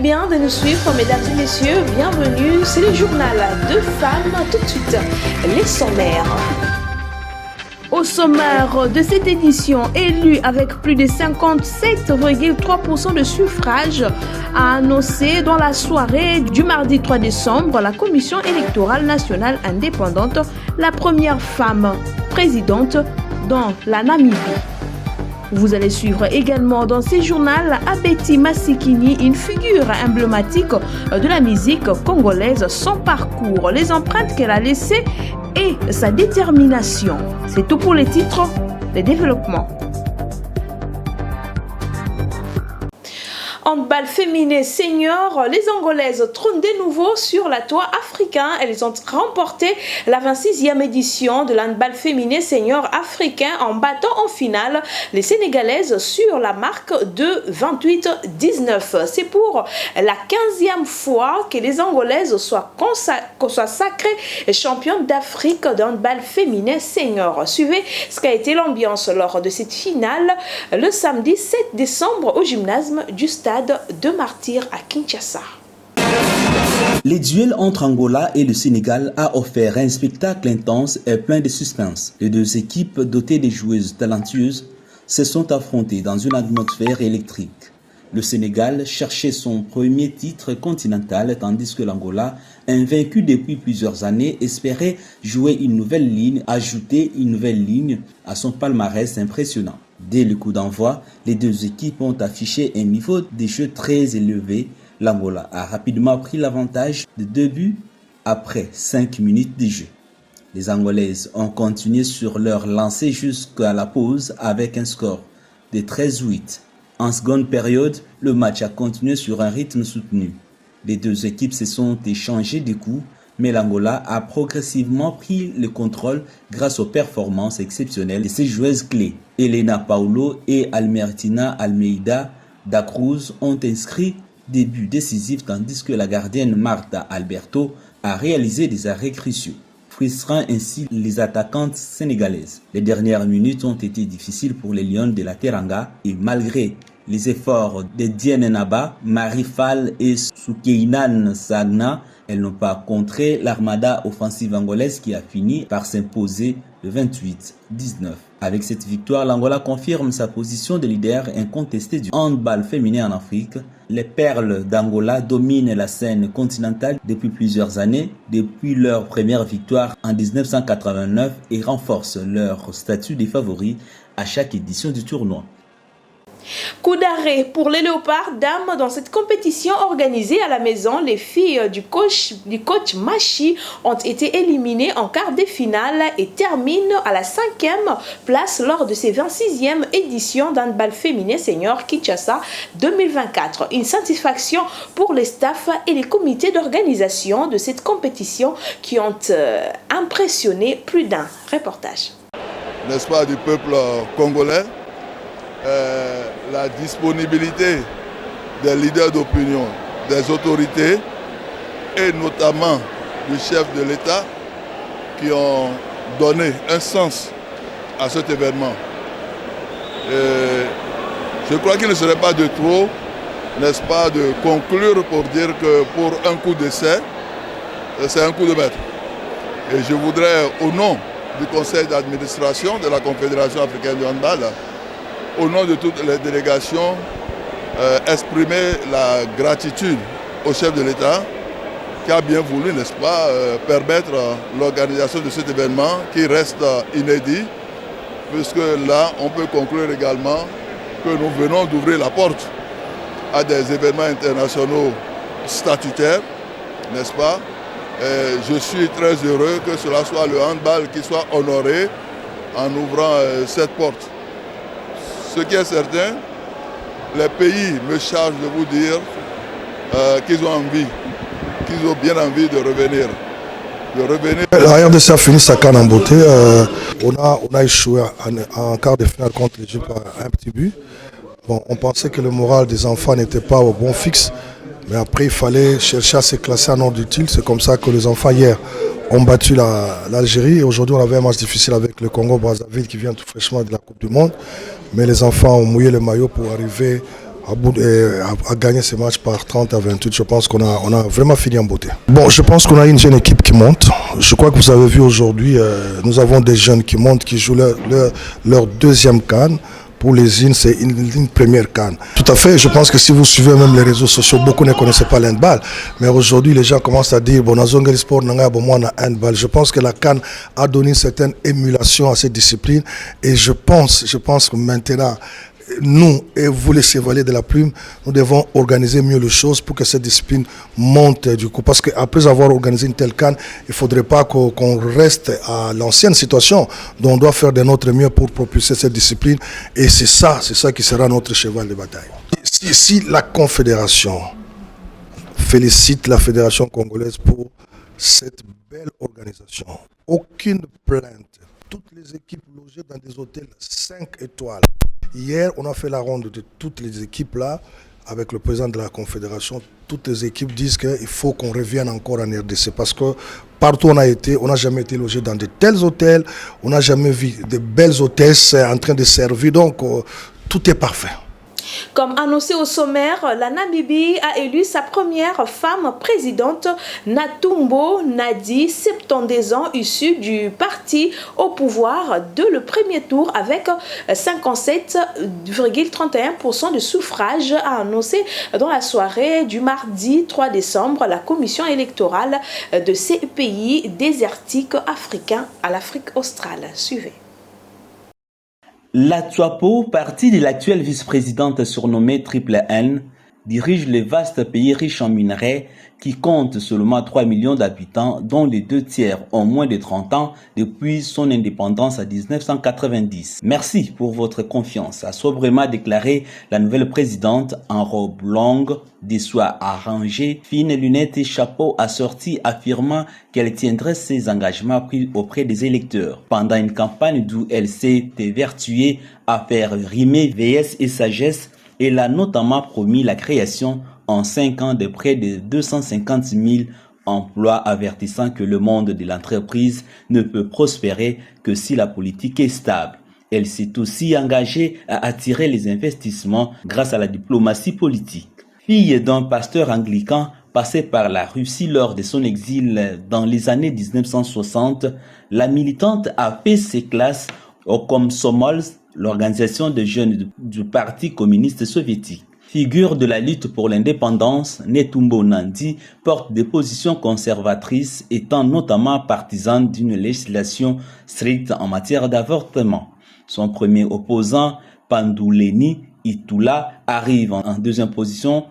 bien de nous suivre, mesdames et messieurs. Bienvenue, c'est le journal de femmes. Tout de suite, les sommaires. Au sommaire de cette édition, élu avec plus de 57,3% de suffrages, a annoncé dans la soirée du mardi 3 décembre la Commission électorale nationale indépendante, la première femme présidente dans la Namibie. Vous allez suivre également dans ce journal Abeti Masikini, une figure emblématique de la musique congolaise, son parcours, les empreintes qu'elle a laissées et sa détermination. C'est tout pour les titres, les développements. Handball féminin senior, les Angolaises trônent de nouveau sur la toit africain. Elles ont remporté la 26e édition de l'handball féminin senior africain en battant en finale les Sénégalaises sur la marque de 28-19. C'est pour la 15e fois que les Angolaises soient sacrées championnes d'Afrique de handball féminin senior. Suivez ce qu'a été l'ambiance lors de cette finale le samedi 7 décembre au gymnase du stade de Martyrs à Kinshasa. Les duels entre Angola et le Sénégal a offert un spectacle intense et plein de suspense. Les deux équipes dotées de joueuses talentueuses se sont affrontées dans une atmosphère électrique. Le Sénégal cherchait son premier titre continental tandis que l'Angola, invaincu depuis plusieurs années, espérait ajouter une nouvelle ligne à son palmarès impressionnant. Dès le coup d'envoi, les deux équipes ont affiché un niveau de jeu très élevé. L'Angola a rapidement pris l'avantage de 2 buts après 5 minutes de jeu. Les Angolaises ont continué sur leur lancée jusqu'à la pause avec un score de 13-8. En seconde période, le match a continué sur un rythme soutenu. Les deux équipes se sont échangées des coups, mais l'Angola a progressivement pris le contrôle grâce aux performances exceptionnelles de ses joueuses clés. Elena Paulo et Almertina Almeida da Cruz ont inscrit des buts décisifs tandis que la gardienne Marta Alberto a réalisé des arrêts cruciaux, frustrant ainsi les attaquantes sénégalaises. Les dernières minutes ont été difficiles pour les Lions de la Teranga et malgré les efforts de Diene Naba, Marifal et Soukeinan Sagna, elles n'ont pas contré l'armada offensive angolaise qui a fini par s'imposer le 28-19. Avec cette victoire, l'Angola confirme sa position de leader incontesté du handball féminin en Afrique. Les perles d'Angola dominent la scène continentale depuis plusieurs années, depuis leur première victoire en 1989 et renforcent leur statut de favoris à chaque édition du tournoi. Coup d'arrêt pour les Léopards dames dans cette compétition organisée à la maison. Les filles du coach Machi ont été éliminées en quart de finale et terminent à la 5e place lors de ces 26e éditions d'handball féminin senior Kinshasa 2024. Une satisfaction pour les staffs et les comités d'organisation de cette compétition qui ont impressionné plus d'un. Reportage. N'est-ce pas, du peuple congolais? La disponibilité des leaders d'opinion, des autorités et notamment du chef de l'État qui ont donné un sens à cet événement. Je crois qu'il ne serait pas de trop, n'est-ce pas, de conclure pour dire que pour un coup d'essai, c'est un coup de maître. Et je voudrais, au nom du conseil d'administration de la Confédération africaine du handball, au nom de toutes les délégations, exprimer la gratitude au chef de l'État qui a bien voulu, n'est-ce pas, permettre l'organisation de cet événement qui reste inédit, puisque là, on peut conclure également que nous venons d'ouvrir la porte à des événements internationaux statutaires, n'est-ce pas? Et je suis très heureux que cela soit le handball qui soit honoré en ouvrant cette porte. Ce qui est certain, les pays me chargent de vous dire qu'ils ont bien envie de revenir. La RDC a fini sa canne en beauté. On a échoué en quart de finale contre l'Égypte par un petit but. Bon, on pensait que le moral des enfants n'était pas au bon fixe, mais après il fallait chercher à se classer en ordre utile. C'est comme ça que les enfants hier ont battu l'Algérie et aujourd'hui on avait un match difficile avec le Congo-Brazzaville qui vient tout fraîchement de la Coupe du Monde. Mais les enfants ont mouillé le maillot pour arriver a gagné ce match par 30 à 28. Je pense qu'on a vraiment fini en beauté. Bon, je pense qu'on a une jeune équipe qui monte. Je crois que vous avez vu aujourd'hui, nous avons des jeunes qui montent, qui jouent leur deuxième CAN. Pour les îles, c'est une première CAN. Tout à fait, je pense que si vous suivez même les réseaux sociaux, beaucoup ne connaissaient pas l'handball. Mais aujourd'hui, les gens commencent à dire, bon, dans un sport, on a handball. Je pense que la CAN a donné une certaine émulation à cette discipline. Et je pense que maintenant, nous, et vous les chevaliers de la plume, nous devons organiser mieux les choses pour que cette discipline monte du coup. Parce qu'après avoir organisé une telle CAN, il ne faudrait pas qu'on reste à l'ancienne situation. Donc on doit faire de notre mieux pour propulser cette discipline. Et c'est ça qui sera notre cheval de bataille. Si la Confédération félicite la Fédération congolaise pour cette belle organisation, aucune plainte, toutes les équipes logées dans des hôtels 5 étoiles. Hier, on a fait la ronde de toutes les équipes là, avec le président de la Confédération. Toutes les équipes disent qu'il faut qu'on revienne encore en RDC parce que partout où on a été, on n'a jamais été logé dans de tels hôtels, on n'a jamais vu de belles hôtesses en train de servir, donc tout est parfait. Comme annoncé au sommaire, la Namibie a élu sa première femme présidente, Natumbo Nadi, 72 ans, issue du parti au pouvoir de le premier tour avec 57,31% de suffrage, a annoncé dans la soirée du mardi 3 décembre la commission électorale de ces pays désertiques africains à l'Afrique australe. Suivez. La Tswapo, partie de l'actuelle vice-présidente surnommée Triple N, dirige le vaste pays riche en minerais qui compte seulement 3 millions d'habitants, dont les 2 tiers ont moins de 30 ans depuis son indépendance en 1990. Merci pour votre confiance, a sobrement déclaré la nouvelle présidente en robe longue, des soies arrangées, fines lunettes et chapeau assortis, affirmant qu'elle tiendrait ses engagements pris auprès des électeurs. Pendant une campagne d'où elle s'est évertuée à faire rimer vieillesse et sagesse, elle a notamment promis la création en 5 ans de près de 250 000 emplois, avertissant que le monde de l'entreprise ne peut prospérer que si la politique est stable. Elle s'est aussi engagée à attirer les investissements grâce à la diplomatie politique. Fille d'un pasteur anglican passé par la Russie lors de son exil dans les années 1960, la militante a fait ses classes au Komsomol, l'organisation de jeunes du Parti communiste soviétique. Figure de la lutte pour l'indépendance, Netumbo Nandi porte des positions conservatrices, étant notamment partisane d'une législation stricte en matière d'avortement. Son premier opposant, Panduleni Itula, arrive en deuxième position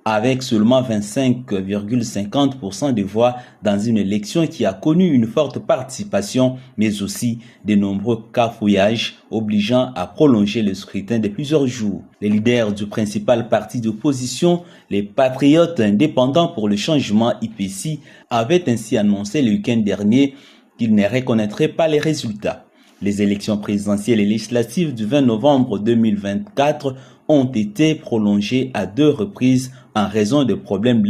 avec seulement 25,50% des voix dans une élection qui a connu une forte participation, mais aussi de nombreux cafouillages obligeant à prolonger le scrutin de plusieurs jours. Les leaders du principal parti d'opposition, les Patriotes indépendants pour le changement IPC, avaient ainsi annoncé le week-end dernier qu'ils ne reconnaîtraient pas les résultats. Les élections présidentielles et législatives du 20 novembre 2024 ont été prolongées à 2 reprises en raison de problèmes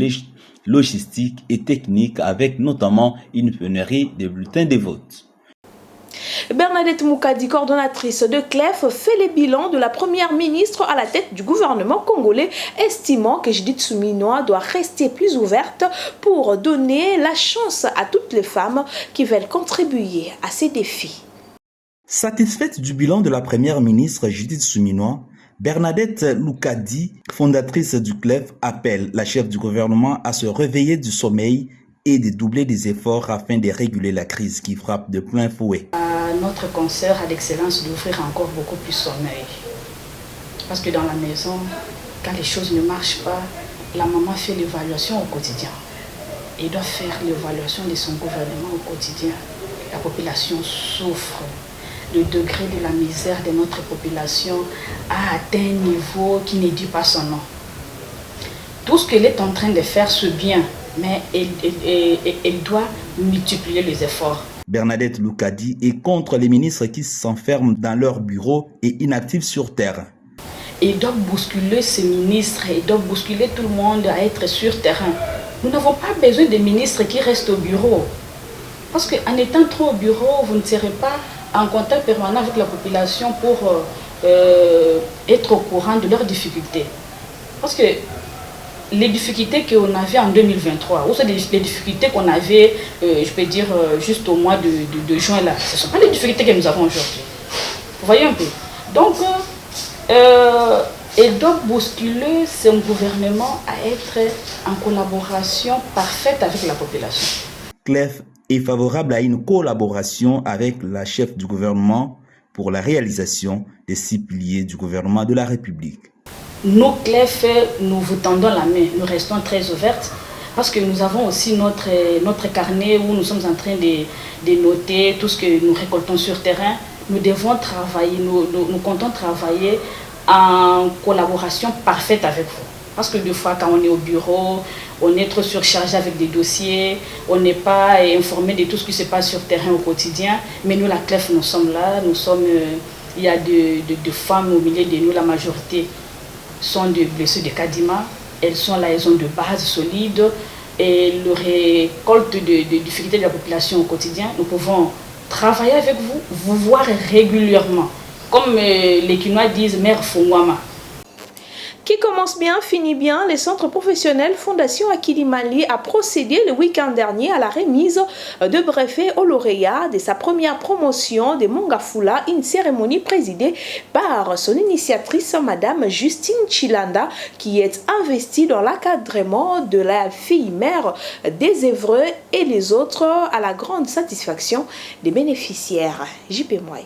logistiques et techniques, avec notamment une pénurie de bulletins de vote. Bernadette Moukadi, coordonnatrice de CLEF, fait le bilan de la première ministre à la tête du gouvernement congolais, estimant que Judith Suminwa doit rester plus ouverte pour donner la chance à toutes les femmes qui veulent contribuer à ces défis. Satisfaite du bilan de la première ministre Judith Suminwa, Bernadette Moukadi, fondatrice du CLEF, appelle la chef du gouvernement à se réveiller du sommeil et de doubler des efforts afin de réguler la crise qui frappe de plein fouet. Notre concert a l'excellence d'ouvrir encore beaucoup plus son œil. Parce que dans la maison, quand les choses ne marchent pas, la maman fait l'évaluation au quotidien. Elle doit faire l'évaluation de son gouvernement au quotidien. La population souffre. Le degré de la misère de notre population a atteint un niveau qui ne dit pas son nom. Tout ce qu'elle est en train de faire, c'est bien, mais elle doit multiplier les efforts. Bernadette Moukadi est contre les ministres qui s'enferment dans leur bureau et inactifs sur terrain. Il doit bousculer ces ministres, il doit bousculer tout le monde à être sur terrain. Nous n'avons pas besoin de ministres qui restent au bureau. Parce qu'en étant trop au bureau, vous ne serez pas en contact permanent avec la population pour être au courant de leurs difficultés. Parce que les difficultés qu'on avait en 2023, ou c'est les difficultés qu'on avait, je peux dire, juste au mois de juin, là, ce ne sont pas les difficultés que nous avons aujourd'hui. Vous voyez un peu. Donc, il doit bousculer son gouvernement à être en collaboration parfaite avec la population. CLEF est favorable à une collaboration avec la chef du gouvernement pour la réalisation des 6 piliers du gouvernement de la République. Nous, CLEF, nous vous tendons la main, nous restons très ouvertes parce que nous avons aussi notre carnet où nous sommes en train de noter tout ce que nous récoltons sur terrain. Nous devons travailler, nous comptons travailler en collaboration parfaite avec vous. Parce que des fois, quand on est au bureau, on est trop surchargé avec des dossiers, on n'est pas informé de tout ce qui se passe sur terrain au quotidien. Mais nous, la CLEF, nous sommes là, il y a de femmes au milieu de nous, la majorité sont de blessures de Kadima. Elles sont là, elles ont de bases solides et le récolte de difficultés de la population au quotidien. Nous pouvons travailler avec vous, vous voir régulièrement. Comme les Kinois disent, mère Fongwama. Qui commence bien, finit bien, le centre professionnel Fondation Akilimali a procédé le week-end dernier à la remise de brevets au lauréat de sa première promotion de Mongafula, une cérémonie présidée par son initiatrice, Madame Justine Chilanda, qui est investie dans l'encadrement de la fille mère des Évreux et les autres à la grande satisfaction des bénéficiaires. JP Mouaï.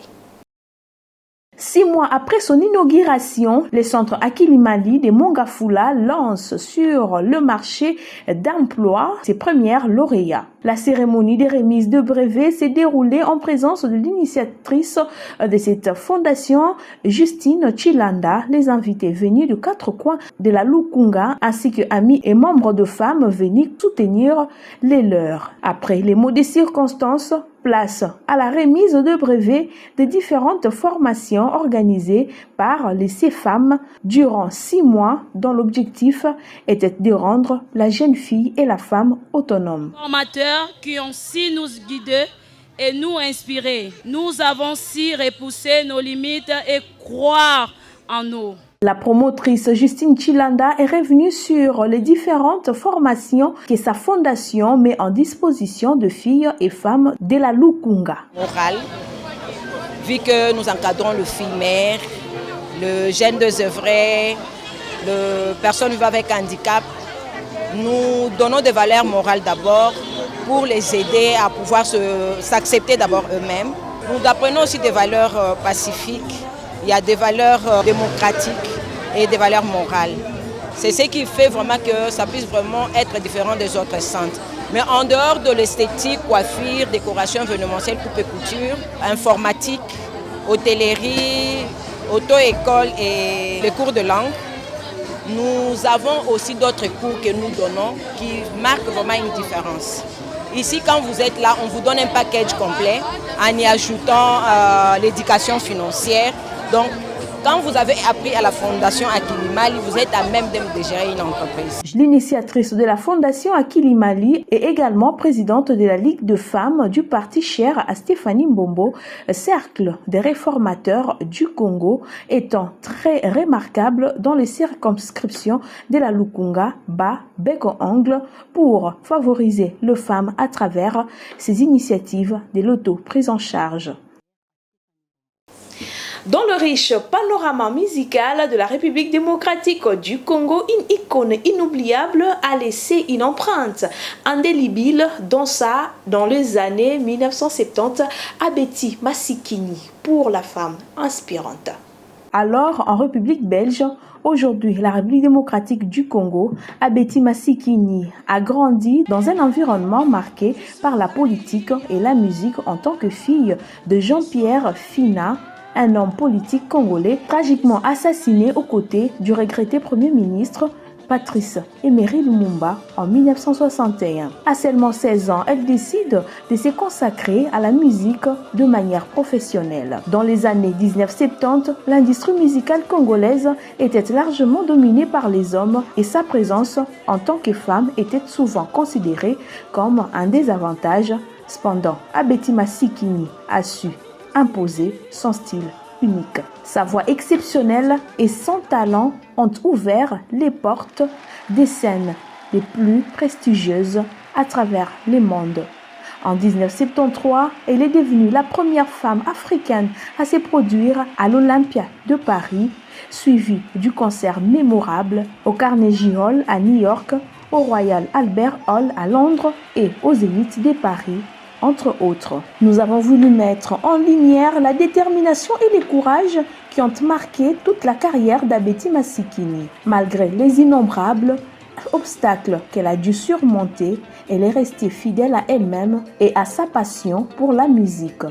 6 mois après son inauguration, le centre Akilimali de Mongafula lance sur le marché d'emploi ses premières lauréats. La cérémonie de remise de brevets s'est déroulée en présence de l'initiatrice de cette fondation, Justine Chilanda, les invités venus de 4 coins de la Lukunga, ainsi que amis et membres de femmes venus soutenir les leurs. Après les mots de circonstances, place à la remise de brevets de différentes formations organisées par les CFAM durant 6 mois, dont l'objectif était de rendre la jeune fille et la femme autonomes. Formateurs qui ont su nous guider et nous inspirer. Nous avons su repousser nos limites et croire en nous. La promotrice Justine Chilanda est revenue sur les différentes formations que sa fondation met en disposition de filles et femmes de la Lukunga. Morale, vu que nous encadrons le fille-mère, le jeune désœuvré, les personnes vivant avec handicap, nous donnons des valeurs morales d'abord pour les aider à pouvoir s'accepter d'abord eux-mêmes. Nous apprenons aussi des valeurs pacifiques. Il y a des valeurs démocratiques et des valeurs morales. C'est ce qui fait vraiment que ça puisse vraiment être différent des autres centres. Mais en dehors de l'esthétique, coiffure, décoration événementielle, coupe et couture, informatique, hôtellerie, auto-école et les cours de langue, nous avons aussi d'autres cours que nous donnons qui marquent vraiment une différence. Ici, quand vous êtes là, on vous donne un package complet en y ajoutant l'éducation financière. Donc, quand vous avez appris à la Fondation Akilimali, vous êtes à même de gérer une entreprise. L'initiatrice de la Fondation Akilimali est également présidente de la Ligue de femmes du parti cher à Stéphanie Mbombo, cercle des réformateurs du Congo, étant très remarquable dans les circonscriptions de la Lukunga, Ba, Beko-Angle, pour favoriser les femmes à travers ces initiatives de l'auto-prise en charge. Dans le riche panorama musical de la République démocratique du Congo, une icône inoubliable a laissé une empreinte indélébile dans les années 1970 à Betty Massikini pour la femme inspirante. Alors en République belge, aujourd'hui la République démocratique du Congo, Abeti Massikini a grandi dans un environnement marqué par la politique et la musique en tant que fille de Jean-Pierre Fina, un homme politique congolais tragiquement assassiné aux côtés du regretté Premier ministre Patrice Emery Lumumba en 1961. À seulement 16 ans, elle décide de se consacrer à la musique de manière professionnelle. Dans les années 1970, l'industrie musicale congolaise était largement dominée par les hommes et sa présence en tant que femme était souvent considérée comme un désavantage. Cependant, Abeti Massikini a su imposer son style unique. Sa voix exceptionnelle et son talent ont ouvert les portes des scènes les plus prestigieuses à travers le monde. En 1973, elle est devenue la première femme africaine à se produire à l'Olympia de Paris, suivie du concert mémorable au Carnegie Hall à New York, au Royal Albert Hall à Londres et au Zénith de Paris, entre autres. Nous avons voulu mettre en lumière la détermination et le courage qui ont marqué toute la carrière d'Abeti Masikini. Malgré les innombrables obstacles qu'elle a dû surmonter, elle est restée fidèle à elle-même et à sa passion pour la musique.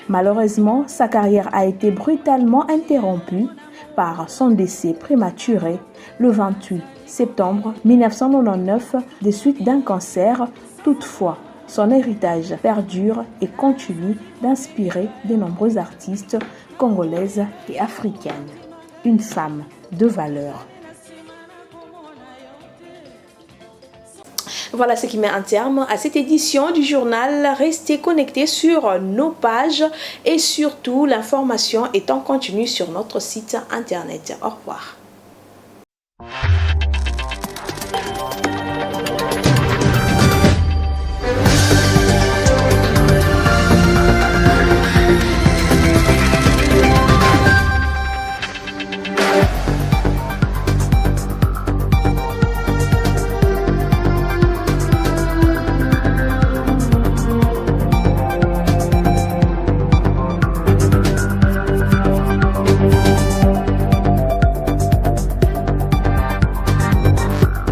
Malheureusement, sa carrière a été brutalement interrompue par son décès prématuré le 28 septembre 1999 des suites d'un cancer. Toutefois, son héritage perdure et continue d'inspirer de nombreux artistes congolaises et africaines. Une femme de valeur. Voilà ce qui met un terme à cette édition du journal. Restez connectés sur nos pages et surtout l'information est en continu sur notre site internet. Au revoir.